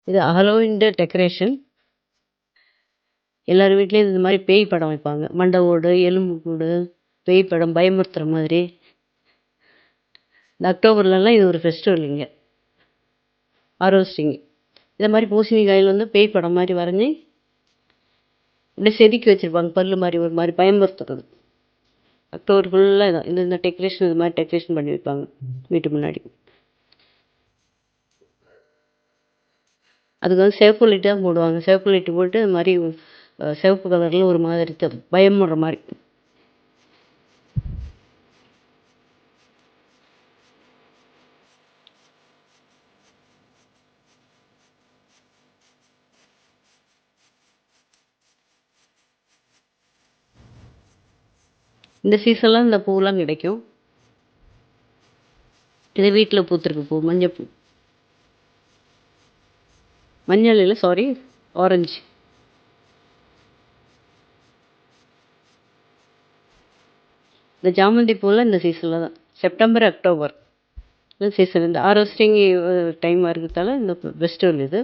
இது Halloween decoration. எல்லார் வீட்லயும் இந்த மாரி பேய் படம் வைப்பாங்க. மண்ட ஓடு, எலும்பு கூடு, பேய் படம் பயமுறுத்துற மாதிரி. இந்த அக்டோபர்லலாம் இது ஒரு ஃபெஸ்டிவல் இங்க. ஹார்வெஸ்டிங். இத மாரி பூசணிக்காயில வந்து பேய் படம் மாரி வரைஞ்சு, அப்படியே செதுக்கி வச்சிருப்பாங்க. பல்லு மாரி ஒரு மாரி பயமுறுத்துறது. அக்டோபர் ஃபுல்லா இதான். இந்த இந்த டெக்கரேஷன் இது மாரி டெக்கரேஷன் பண்ணி வைப்பாங்க வீட்டு முன்னாடி. அதுக்கு வந்து சிவப்பு லைட் தான் போடுவாங்க. சிவப்பு லைட் போட்டு இது மாரி சிவப்பு கலர்ல ஒரு மாதிரி பயமுறுற மாரி. இந்த சீசன்ல இந்த பூலாம் கிடைக்கும். இது வீட்ல பூத்திருக்கு பூ. மஞ்சள் பூ. மஞ்சள் இல்ல சாரி ஆரஞ்சு. இந்த ஜாமந்தி பூலாம் இந்த சீசன்ல தான். செப்டம்பர், அக்டோபர் இந்த சீசன். இந்த ஹார்வெஸ்டிங் டைம் இருக்கிறதால இந்த ஃபெஸ்டிவல் இது.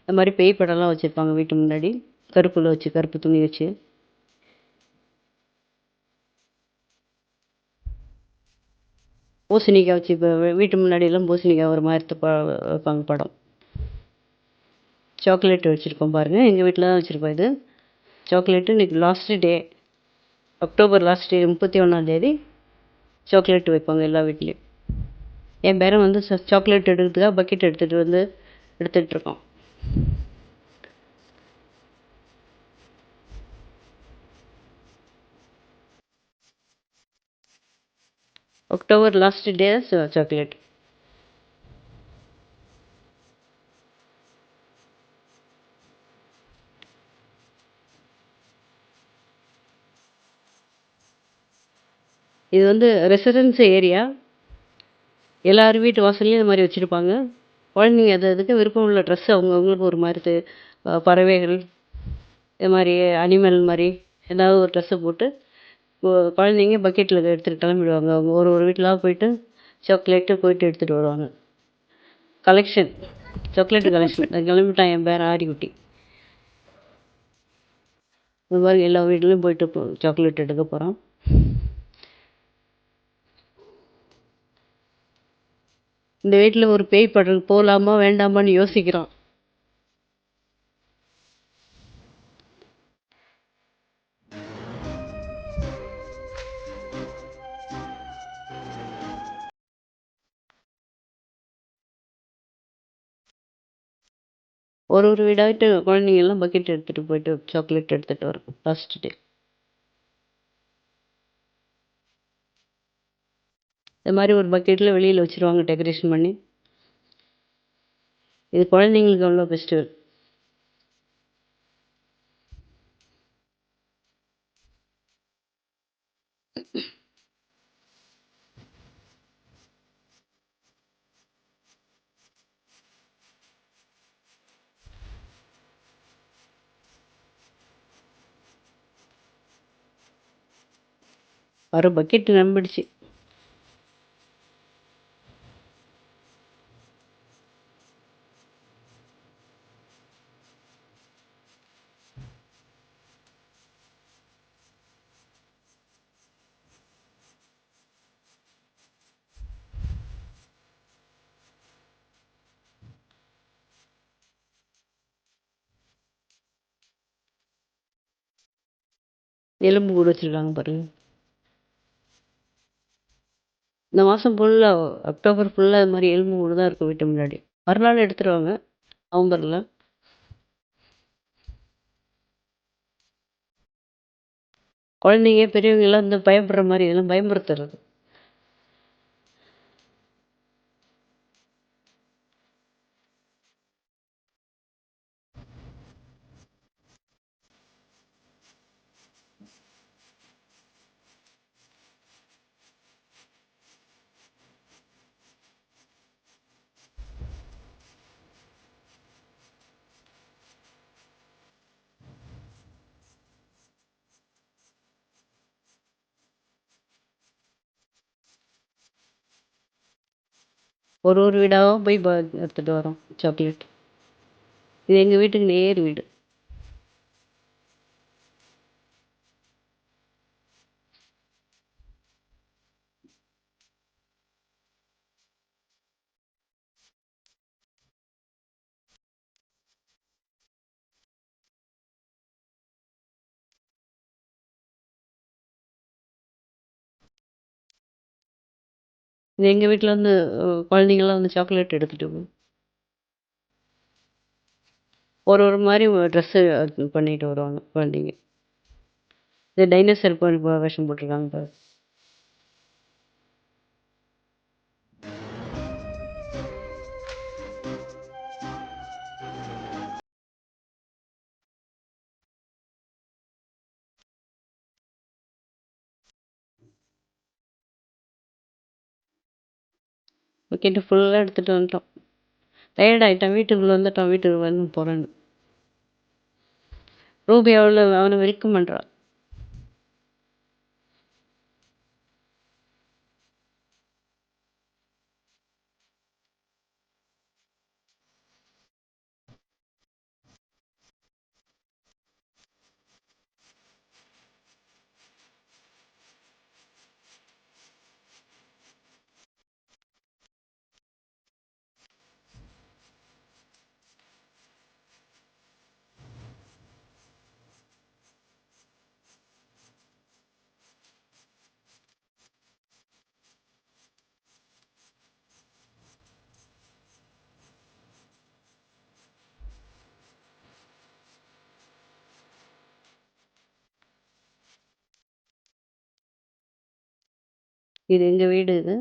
இந்த மாரி பேய் படம்லாம் வச்சிருப்பாங்க வீட்டு முன்னாடி. கருப்புல வச்சு, கருப்பு துணி வச்சு. பூசணிக்காய் வச்சு இப்போ வீட்டு முன்னாடியெல்லாம் பூசணிக்காய் ஒரு மாதிரி வைப்பாங்க படம். சாக்லேட் வச்சுருக்கோம் பாருங்கள். எங்கள் வீட்டில் தான் வச்சுருக்கோம் இது. சாக்லேட்டு இன்றைக்கி லாஸ்ட்டு டே. அக்டோபர் லாஸ்ட் டே 31ஆந்தேதி சாக்லேட் வைப்பாங்க எல்லா வீட்லேயும். என் பேரன் வந்து சாக்லேட் எடுக்கிறதுக்காக பக்கெட் எடுத்துகிட்டு வந்து எடுத்துகிட்ருக்கான். October last day chocolate. இது வந்து ரெசிடென்ஸ் ஏரியா. எல்லார் வீட்டு வாசல்லையும் இது மாதிரி வச்சுருப்பாங்க. குழந்தைங்க அது அதுக்கு விருப்பம் உள்ள ட்ரெஸ் அவங்கவுங்களுக்கு ஒரு மாதிரி பறவைகள் இது மாதிரி அனிமல் மாதிரி ஏதாவது ஒரு ட்ரெஸ்ஸை போட்டு குழந்தைங்க பக்கெட்டில் எடுத்துகிட்டு கிளம்பிடுவாங்க. அவங்க ஒரு ஒரு வீட்டிலாக போயிட்டு சாக்லேட்டு போயிட்டு எடுத்துகிட்டு வருவாங்க. Collection chocolate collection. கிளம்பிட்டான் என் பேரன் ஆரிக்குட்டி. இது மாதிரி எல்லா வீட்லேயும் போயிட்டு சாக்லேட் எடுக்க போகிறான். இந்த வீட்டில் ஒரு பேய் படம் போகலாமா வேண்டாமான்னு யோசிக்கிறான். ஒரு ஒரு வீடாகிட்டு குழந்தைங்கெல்லாம் பக்கெட் எடுத்துகிட்டு போயிட்டு சாக்லேட் எடுத்துகிட்டு வரும் லாஸ்ட் டே. இது மாதிரி ஒரு பக்கெட்டில் வெளியில் வச்சுருவாங்க டெக்கரேஷன் பண்ணி. இது குழந்தைங்களுக்கு அவ்வளோ ஃபெஸ்டிவல். ஒரு பக்கெட்டு நம்பிடுச்சு. எலும்பு கூட வச்சுருக்காங்க பாருங்க. இந்த மாதம் ஃபுல்லாக அக்டோபர் ஃபுல்லாக இது மாதிரி எலும்பு கூடு தான் இருக்கும் வீட்டு முன்னாடி. மறுநாள் எடுத்துருவாங்க நவம்பரில். குழந்தைங்க பெரியவங்க எல்லாம் இந்த பயப்படுற மாதிரி இதெல்லாம் பயமுறுத்துறது. ஒரு ஒரு வீடாக போய் எடுத்துகிட்டு வரோம் சாக்லேட். இது எங்க வீட்டுக்கு நேர் வீடு. இது எங்க வீட்ல வந்து குழந்தைங்கலாம் வந்து சாக்லேட் எடுத்துட்டு போகும். ஒரு மாரி ட்ரெஸ்ஸு பண்ணிட்டு வருவாங்க குழந்தைங்க. இந்த டைனோசர் வேஷம் போட்டுருக்காங்க பாரு. விக்கெட்டு ஃபுல்லா எடுத்துட்டு வந்துட்டோம். டயர்ட் ஆயிட்டான். வீட்டுக்குள்ள வந்துட்டான். வீட்டுக்கு வந்து போறேன்னு. ரூபி அவன வெல்கம் பண்றா. இது எங்க வீடு இது.